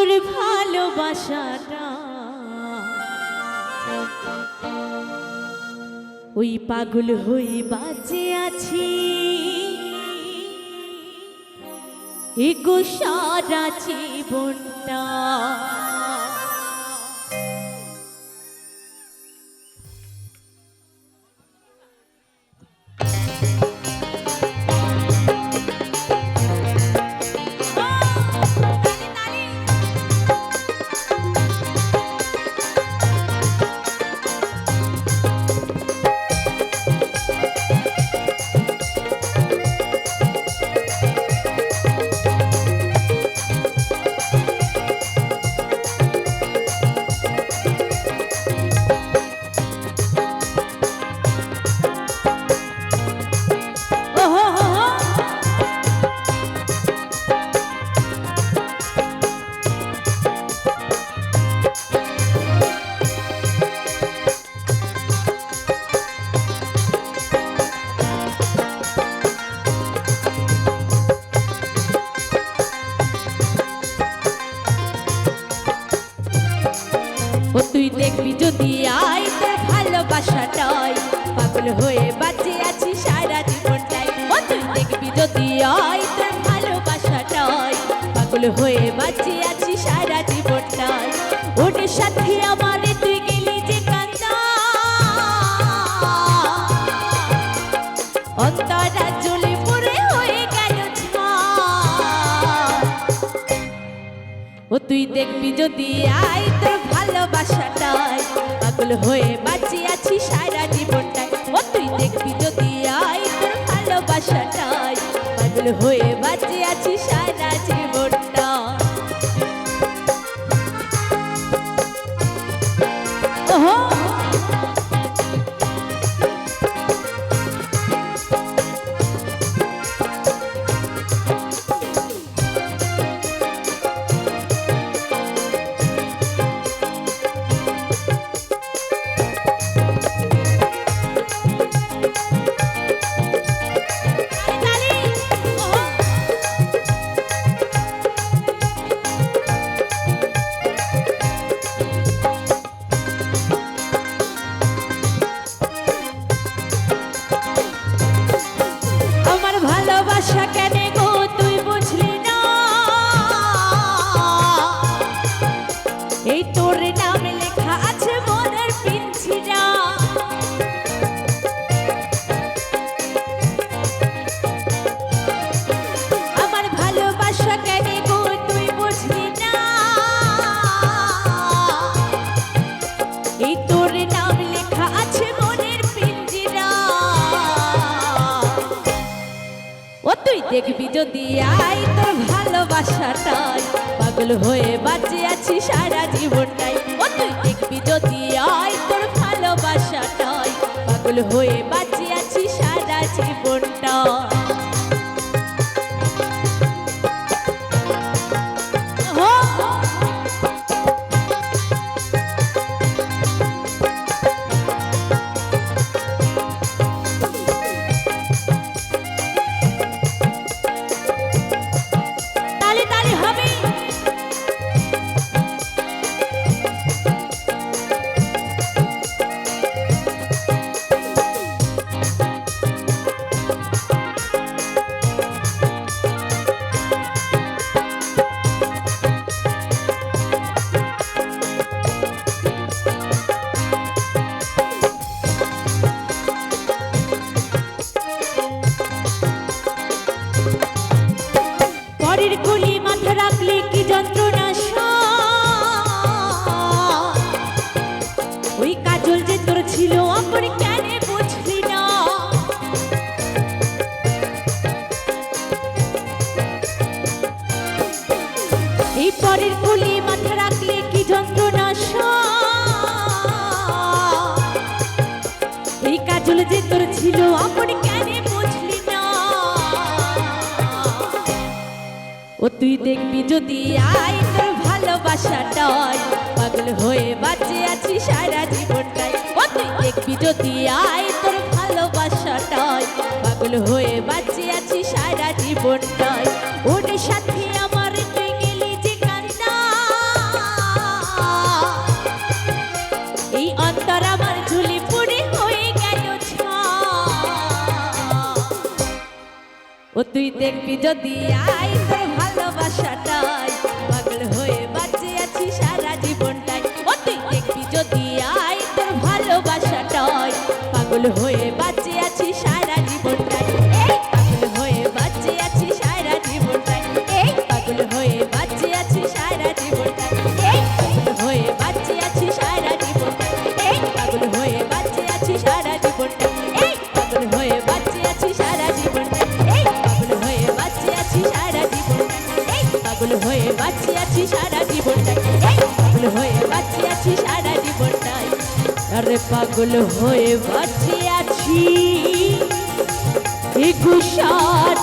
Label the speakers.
Speaker 1: তোর ভালোবাসাটা ওই পাগল হয়ে বাঁচে আছি এগো সারা জীবনটা। তুই দেখবি যদি আই তোর ভালোবাসাটাই পাগল হয়ে বাঁচে আছি সারা জীবনটাই। ও তুই দেখবি যদি আই তোর ভালোবাসাটাই পাগল হয়ে বাঁচে আছি সারা জীবনটাই। ওর সাথে আমার তুই গেলি যে কান্দা অন্তরা জ্বলে পড়ে হয়ে গেল ছাই। ও তুই দেখবি যদি আই তোর ভালোবাসাটাই পাগল হয়ে বাঁচে আছি সারা জীবনটাই। ও তুই দেখবি যদি আই তোর ভালোবাসাটাই পাগল হয়ে বাঁচে আছি সারা জীবনটা। ওহো ভালোবাসা কেন গো তুই বুঝলি না, এই তোর নাম লেখা আছে মনের পিঞ্জিরা। আমার ভালোবাসা কেন গো তুই বুঝলি না, এই তোর নাম লেখা আছে মনের পিঞ্জিরা। ও তুই দেখবি যদি আই তোর ভালোবাসাটাই পাগল হয়ে বাঁচে আছি সারা জীবনটাই। ও তুই দেখবি যদি আই তোর ভালোবাসাটাই পাগল হয়ে বাঁচে আছি সারা জীবনটা। পরের কুলি মাথা রাখলে কি যন্ত্রণা ওই কাজল যে তোর ছিল আমার কেন বুঝলি না। এই পরের কুলি মাথা রাখলে কি যন্ত্রণা এই কাজল যে তোর ছিল আমার কেন বুঝলি না। ও তুই দেখবি যদি আই তোর ভালোবাসাটাই পাগল হয়ে বাঁচে আছি সারা জীবনটাই। ও তুই দেখবি যদি আই তোর ভালোবাসাটাই পাগল হয়ে বাঁচে আছি সারা জীবনটাই। ওর সাথে আমার তুই গেলি যে কান্দা দেখবি যদি আই তোর ভালোবাসাটাই পাগল হয়ে বাঁচে আছি সারা জীবনটাই। ও তুই দেখবি যদি আই তোর ভালোবাসাটাই পাগল হয়ে বাঁচে আছি সারা জীবনটাই। এই পাগল হয়ে বাঁচে আছি সারা জীবনটাই। এই পাগল হয়ে বাঁচে আছি সারা জীবনটাই। এই পাগল হয়ে বাঁচে আছি সারা জীবনটাই। এই পাগল হয়ে বাঁচে আছি সারা জীবনটাই। এই পাগল হয়ে বাঁচে আছি সারা জীবনটাই। এই পাগল হয়ে বাঁচে আছি সারা জীবনটাই। এই পাগল হয়ে বাঁচে আছি সারা জীবনটাই। এই পাগল হয়ে বাঁচে আছি সারা জীবনটাই। আরে পাগল হয়ে বাঁচে আছি সারা